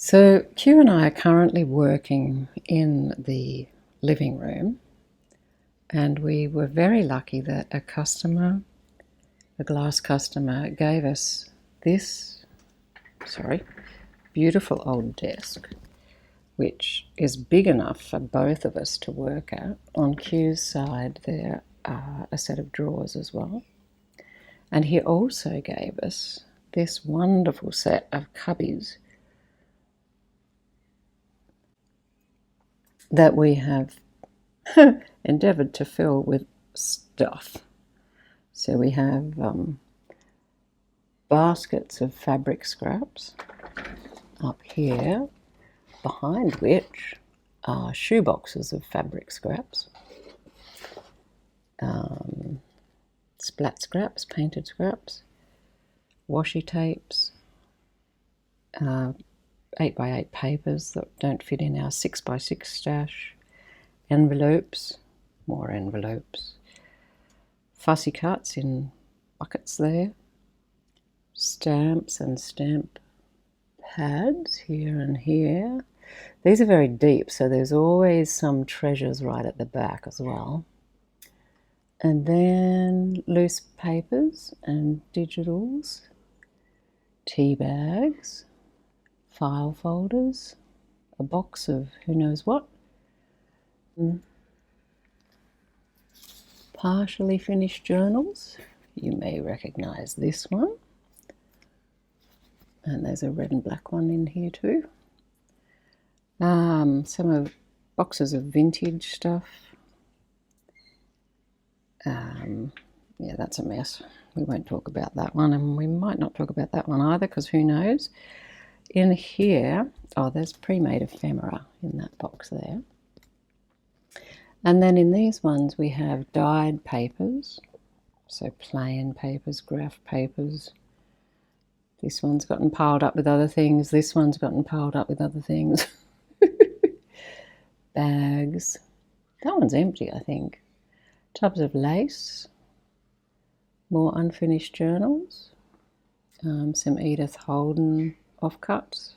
So Q and I are currently working in the living room, and we were very lucky that a glass customer, gave us this, beautiful old desk, which is big enough for both of us to work at. On Q's side there are a set of drawers as well. And he also gave us this wonderful set of cubbies that we have endeavoured to fill with stuff. So we have baskets of fabric scraps up here, behind which are shoe boxes of fabric scraps, splat scraps, painted scraps, washi tapes, 8x8 papers that don't fit in our 6x6 stash, envelopes, more envelopes, fussy cuts in buckets there, stamps and stamp pads here and here. These are very deep, so there's always some treasures right at the back as well. And then loose papers and digitals, tea bags, file folders, a box of who knows what, partially finished journals. You may recognize this one. And there's a red and black one in here too. Some of boxes of vintage stuff. Yeah, that's a mess. We won't talk about that one, and we might not talk about that one either, because who knows. In here, there's pre-made ephemera in that box there. And then in these ones we have dyed papers, so plain papers, graph papers. This one's gotten piled up with other things. This one's gotten piled up with other things. Bags. That one's empty, I think. Tubs of lace. More unfinished journals. Some Edith Holden offcuts.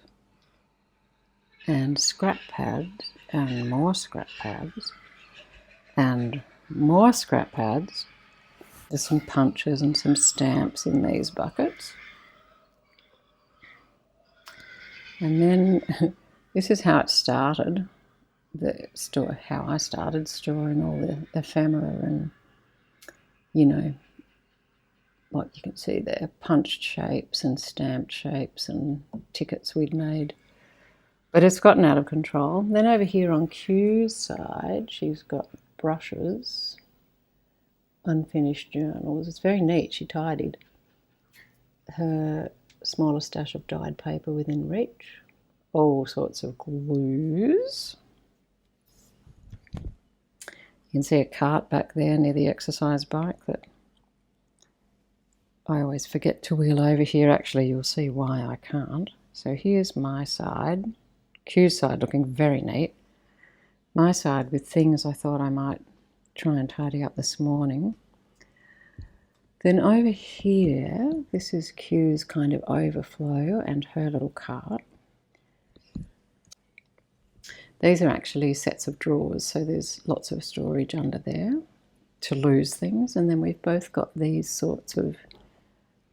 And scrap pads. And more scrap pads. And more scrap pads. There's some punches and some stamps in these buckets. And then this is how it started, how I started storing all the ephemera and, you know, what you can see there, punched shapes and stamped shapes and tickets we'd made. But it's gotten out of control. Then over here on Q's side, she's got brushes, unfinished journals. It's very neat. She tidied her smaller stash of dyed paper within reach, all sorts of glues. You can see a cart back there near the exercise bike that I always forget to wheel over here. Actually, you'll see why I can't. So here's my side, Q's side, looking very neat. My side with things I thought I might try and tidy up this morning. Then over here, this is Q's kind of overflow and her little cart. These are actually sets of drawers, so there's lots of storage under there to lose things. And then we've both got these sorts of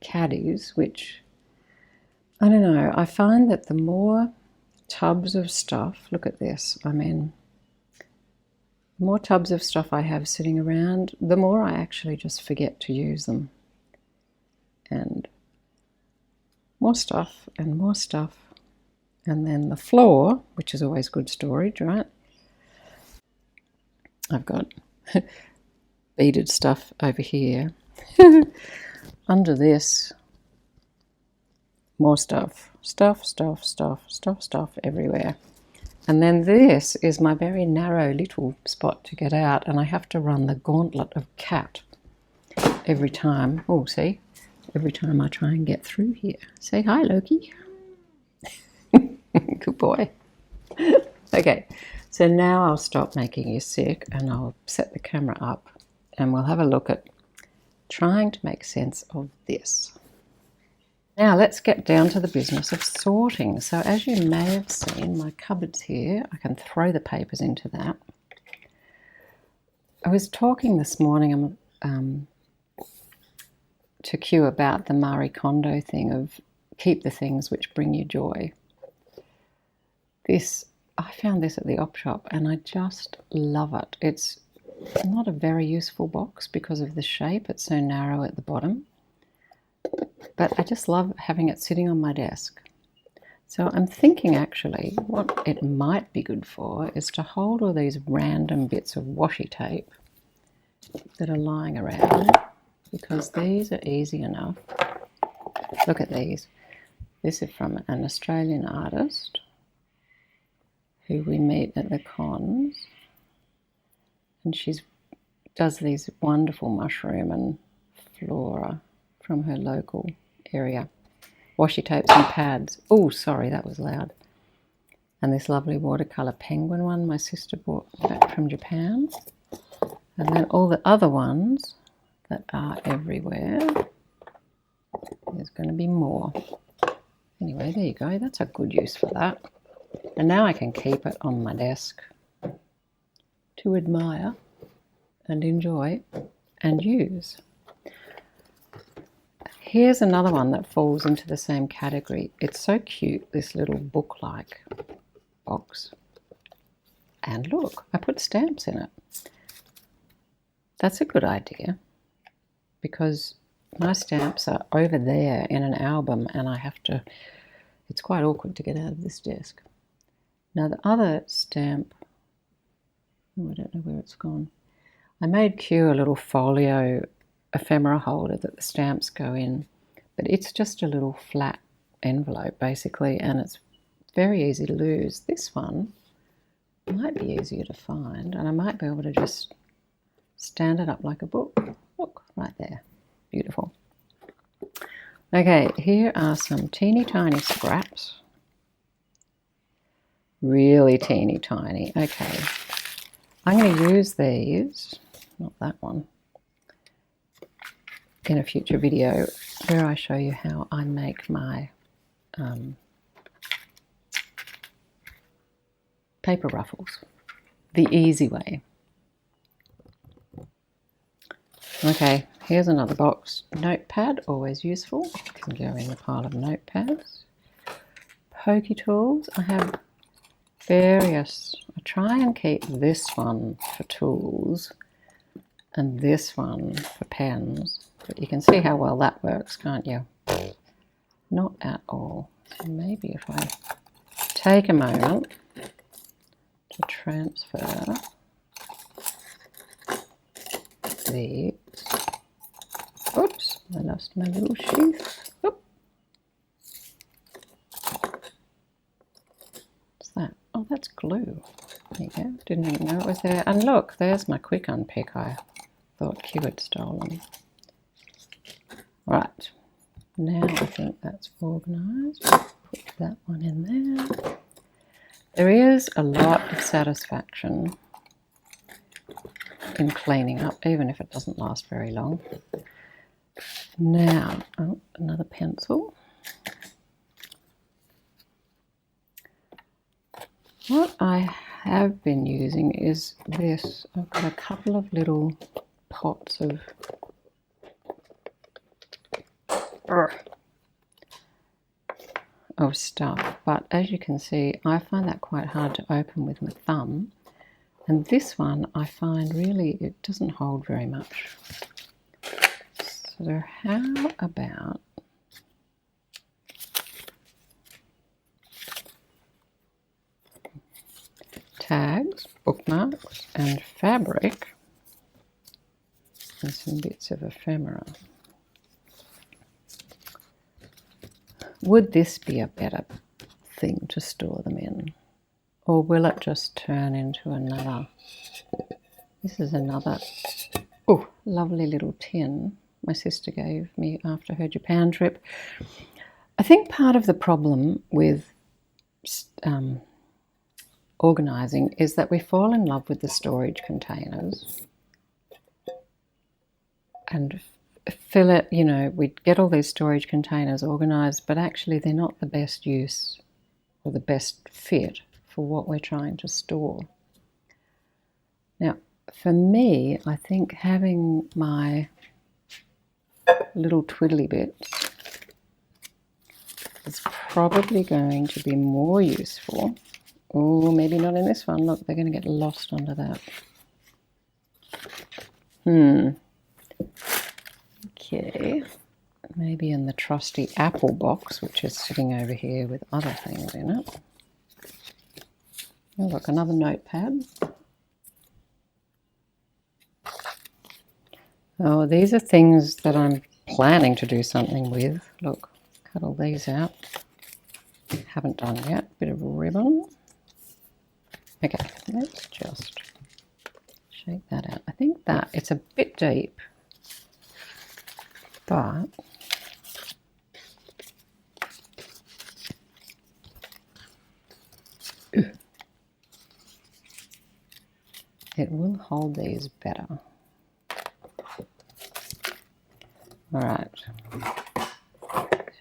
caddies, which, I don't know, I find that the more tubs of stuff, look at this, I mean, the more tubs of stuff I have sitting around, the more I actually just forget to use them. And more stuff and more stuff. And then the floor, which is always good storage, right? I've got beaded stuff over here. Under this, more stuff. Stuff everywhere. And then this is my very narrow little spot to get out, and I have to run the gauntlet of cat every time. Oh, see? Every time I try and get through here. Say hi, Loki. Good boy. Okay, so now I'll stop making you sick and I'll set the camera up and we'll have a look at trying to make sense of this. Now let's get down to the business of sorting. So as you may have seen, my cupboards here, I can throw the papers into that. I was talking this morning to Q about the Marie Kondo thing of keep the things which bring you joy. I found this at the op shop and I just love it. It's not a very useful box because of the shape. It's so narrow at the bottom. But I just love having it sitting on my desk. So I'm thinking actually what it might be good for is to hold all these random bits of washi tape that are lying around, because these are easy enough. Look at these. This is from an Australian artist who we meet at the cons, and she does these wonderful mushroom and flora from her local area. Washi tapes and pads. Oh, sorry, that was loud. And this lovely watercolour penguin one my sister brought back from Japan. And then all the other ones that are everywhere. There's going to be more. Anyway, there you go. That's a good use for that. And now I can keep it on my desk to admire and enjoy and use. Here's another one that falls into the same category. It's so cute, this little book-like box. And look, I put stamps in it. That's a good idea, because my stamps are over there in an album and it's quite awkward to get out of this desk. Now the other stamp, I don't know where it's gone. I made Q a little folio ephemera holder that the stamps go in, but it's just a little flat envelope basically, and it's very easy to lose. This one might be easier to find, and I might be able to just stand it up like a book. Look, right there. Beautiful. Okay, here are some teeny tiny scraps. Really teeny tiny. Okay, I'm going to use these, not that one, in a future video where I show you how I make my paper ruffles the easy way. Okay, here's another box. Notepad, always useful. Can go in the pile of notepads. Pokey tools. I have various. I try and keep this one for tools and this one for pens. But you can see how well that works, can't you? Not at all. So maybe if I take a moment to transfer these. Oops, I lost my little sheath. Oop. What's that? Oh, that's glue. There you go. Didn't even know it was there. And look, there's my quick unpick. I thought Q had stolen. Right, now I think that's organised. Put that one in there. There is a lot of satisfaction in cleaning up, even if it doesn't last very long. Now, oh, another pencil. What I have been using is this. I've got a couple of little pots of stuff, but as you can see, I find that quite hard to open with my thumb, and this one I find really it doesn't hold very much. So how about tags, bookmarks and fabric and some bits of ephemera? Would this be a better thing to store them in? Or will it just turn into another? This is another lovely little tin my sister gave me after her Japan trip. I think part of the problem with organising is that we fall in love with the storage containers and fill it, you know, we'd get all these storage containers organised, but actually they're not the best use or the best fit for what we're trying to store. Now, for me, I think having my little twiddly bits is probably going to be more useful. Oh, maybe not in this one. Look, they're going to get lost under that. Okay, maybe in the trusty apple box, which is sitting over here with other things in it. Oh, look, another notepad. Oh, these are things that I'm planning to do something with. Look, cut all these out. Haven't done yet. Bit of ribbon. Okay, let's just shake that out. I think that it's a bit deep, but it will hold these better. All right,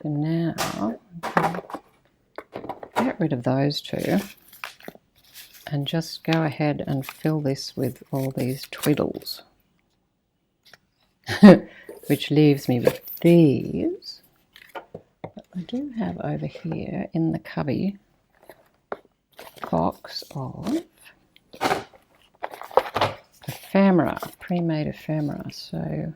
so now get rid of those two and just go ahead and fill this with all these twiddles, which leaves me with these. But I do have over here in the cubby box of ephemera, pre-made ephemera. So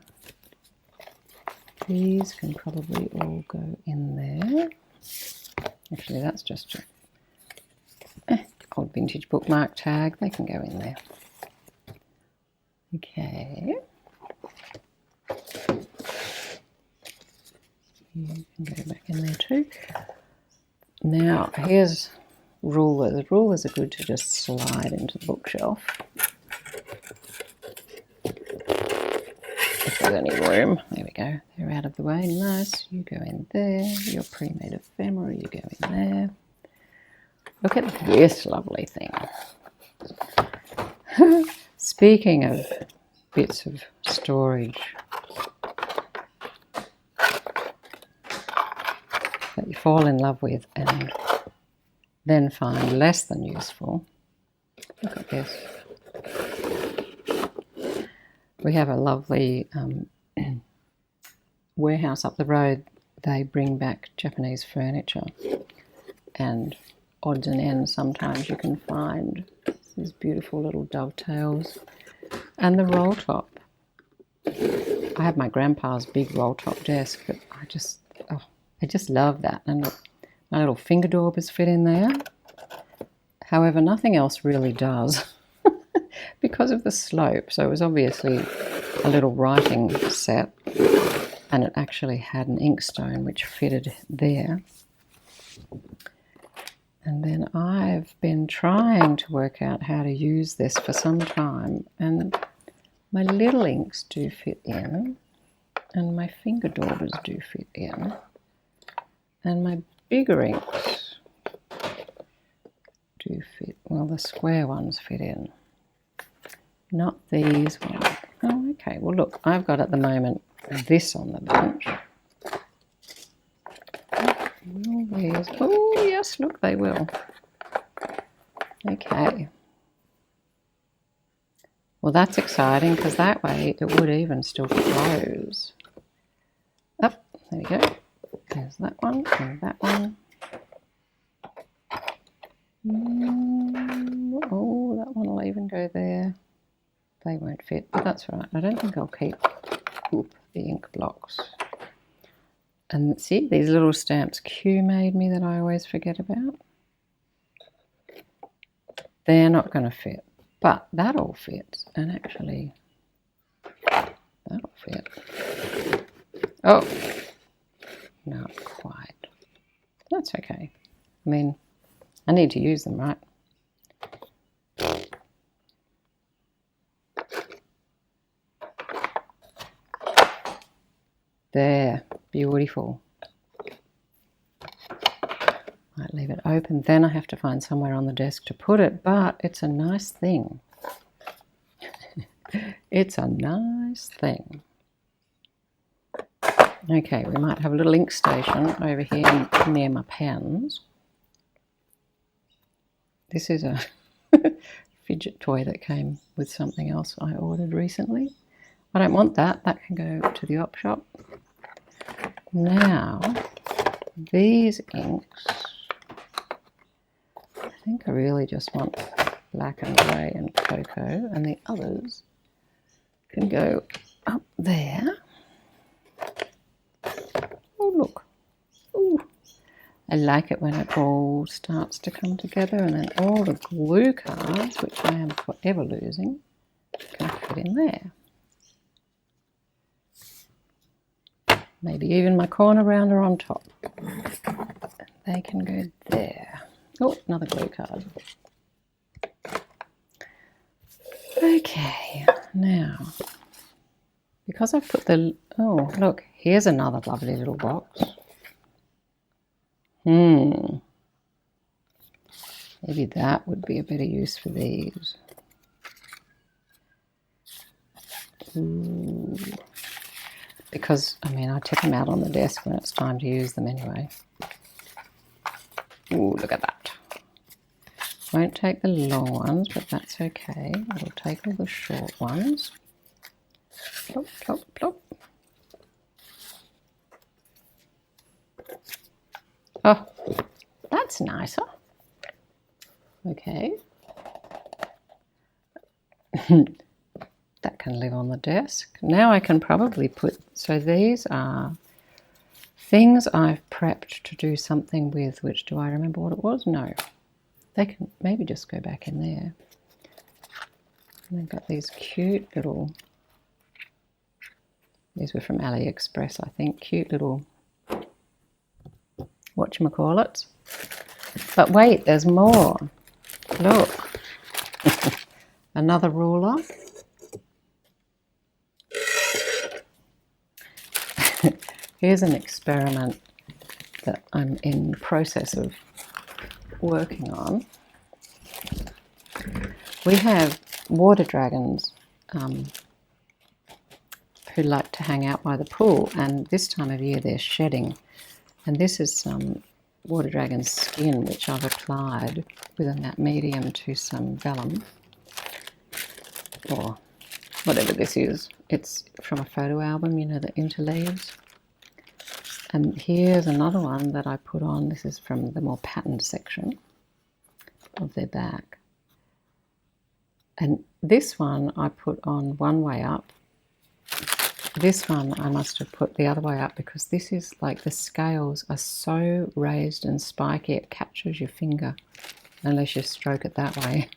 these can probably all go in there. Actually, that's just an old vintage bookmark tag. They can go in there. Okay. You can go back in there too. Now, here's rulers. Rulers are good to just slide into the bookshelf if there's any room. There we go. They're out of the way. Nice. You go in there. Your pre-made ephemera, you go in there. Look at this lovely thing. Speaking of bits of storage that you fall in love with and then find less than useful, look at this. We have a lovely warehouse up the road. They bring back Japanese furniture, and odds and ends sometimes you can find these beautiful little dovetails. And the roll top. I have my grandpa's big roll top desk, but I just love that. And look, my little finger daubers fit in there. However, nothing else really does because of the slope. So it was obviously a little writing set, and it actually had an inkstone which fitted there. And then I've been trying to work out how to use this for some time, and my little inks do fit in, and my finger daubers do fit in, and my bigger inks do fit. Well, the square ones fit in, not these ones. Oh, okay. Well, look, I've got at the moment this on the bench. Will these? Oh, yes, look, they will. Okay. Well, that's exciting because that way it would even still close. Up, there we go. There's that one and that one. Oh, that one will even go there. They won't fit, but that's right. I don't think I'll keep the ink blocks. And see, these little stamps Q made me that I always forget about. They're not going to fit, but that all fits. And actually, that'll fit. Oh, not quite. That's okay. I mean, I need to use them, right? There, beautiful. Might leave it open, then I have to find somewhere on the desk to put it, but it's a nice thing. It's a nice thing. Okay, we might have a little ink station over here near my pens. This is a fidget toy that came with something else I ordered recently. I don't want that. That can go to the op shop. Now, these inks, I think I really just want black and grey and cocoa, and the others can go up there. Oh, look. Ooh. I like it when it all starts to come together, and then all the glue cards, which I am forever losing, can fit in there. Maybe even my corner rounder on top. They can go there. Oh, another glue card. Okay, now, because I've put the... Oh, look, here's another lovely little box. Maybe that would be a better use for these. Ooh. Because, I mean, I took them out on the desk when it's time to use them anyway. Ooh, look at that. Won't take the long ones, but that's okay. It'll take all the short ones. Plop, plop, plop. Oh, that's nicer. Okay. That can live on the desk. Now I can probably put, so these are things I've prepped to do something with, which, do I remember what it was? No. They can maybe just go back in there. And they've got these cute little, these were from AliExpress, I think, cute little, whatchamacallits. But wait, there's more. Look. Another ruler. Here's an experiment that I'm in the process of working on. We have water dragons who like to hang out by the pool, and this time of year they're shedding. And this is some water dragon skin which I've applied with a matte medium to some vellum, or whatever this is. It's from a photo album, you know, the interleaves. And here's another one that I put on. This is from the more patterned section of their back. And this one I put on one way up. This one I must have put the other way up, because this is like, the scales are so raised and spiky it catches your finger unless you stroke it that way.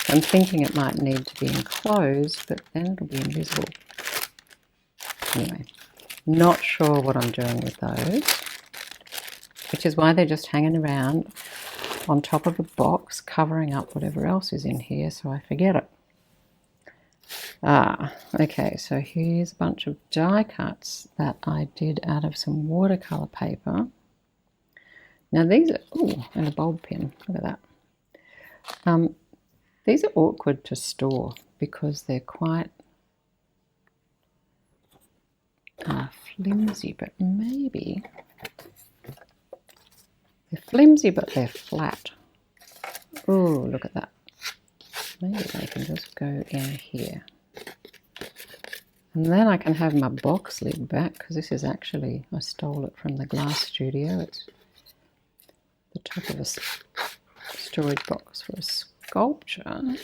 I'm thinking it might need to be enclosed, but then it'll be invisible. Anyway, not sure what I'm doing with those, which is why they're just hanging around on top of a box, covering up whatever else is in here so I forget it. Okay, so here's a bunch of die cuts that I did out of some watercolor paper. Now these are, ooh, and a bulb pin, look at that. These are awkward to store because they're quite flimsy, but maybe they're flimsy, but they're flat. Oh, look at that. Maybe they can just go in here. And then I can have my box lid back, because this is actually, I stole it from the glass studio. It's the top of a storage box for a sculpture.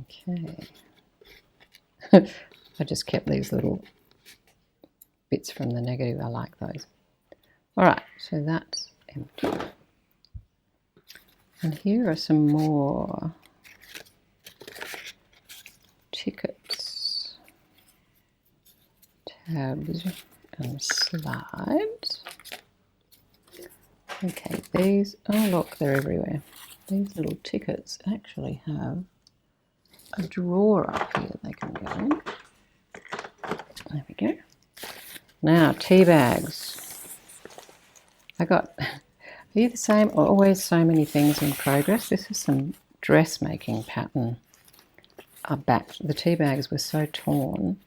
Okay. I just kept these little bits from the negative. I like those. All right, so that's empty. And here are some more tickets, tabs, and slides. Okay, these, oh look, they're everywhere. These little tickets actually have a drawer up here they can go in. There we go. Now, tea bags. I got, are you the same? Always so many things in progress. This is some dressmaking pattern I backed, the tea bags were so torn,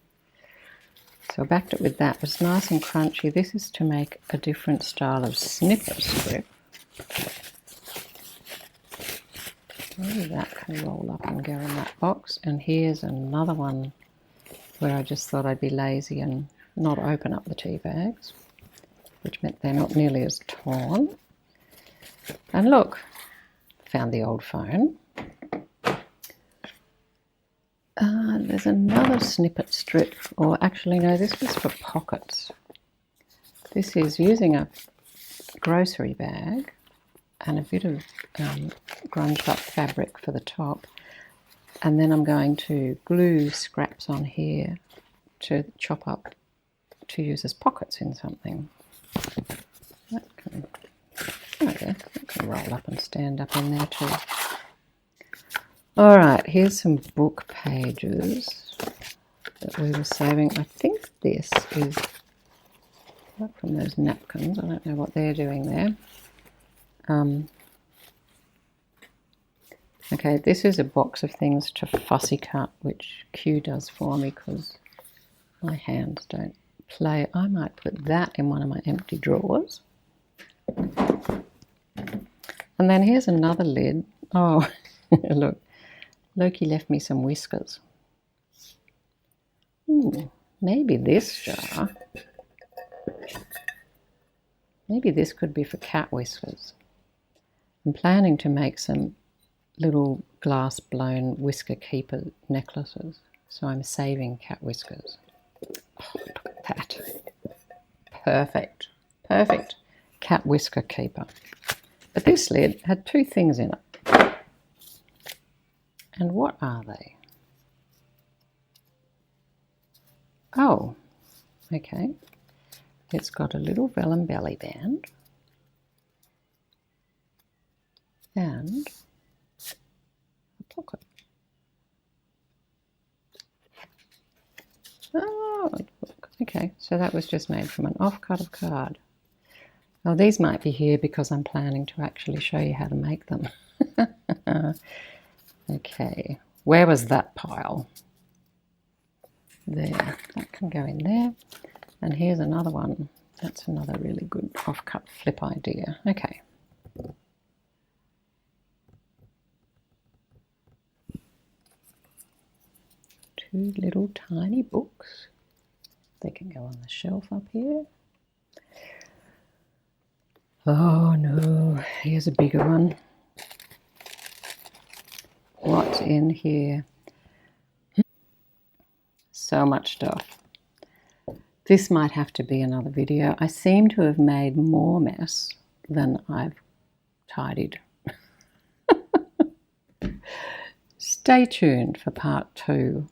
so I backed it with that. It's nice and crunchy. This is to make a different style of snippet strip. Maybe that can roll up and go in that box. And here's another one where I just thought I'd be lazy and not open up the tea bags, which meant they're not nearly as torn. And look, found the old phone. There's another snippet strip, or actually no, this was for pockets. This is using a grocery bag and a bit of grunged up fabric for the top, and then I'm going to glue scraps on here to chop up to use as pockets in something. That can roll up and stand up in there too. All right, here's some book pages that we were saving. I think this is from those napkins. I don't know what they're doing there. Okay, this is a box of things to fussy cut, which Q does for me because my hands don't play. I might put that in one of my empty drawers. And then here's another lid. Oh, look. Loki left me some whiskers. Maybe this jar. Maybe this could be for cat whiskers. I'm planning to make some little glass blown whisker keeper necklaces. So I'm saving cat whiskers. Oh, look at that. Perfect. Perfect. Cat whisker keeper. But this lid had two things in it. And what are they? Oh, okay. It's got a little vellum belly band and a pocket. Oh, okay. So that was just made from an offcut of card. Oh, these might be here because I'm planning to actually show you how to make them. Okay, where was that pile? There, that can go in there. And here's another one. That's another really good offcut flip idea. Okay. Two little tiny books. They can go on the shelf up here. Oh no, here's a bigger one. What's in here? So much stuff. This might have to be another video. I seem to have made more mess than I've tidied. Stay tuned for part 2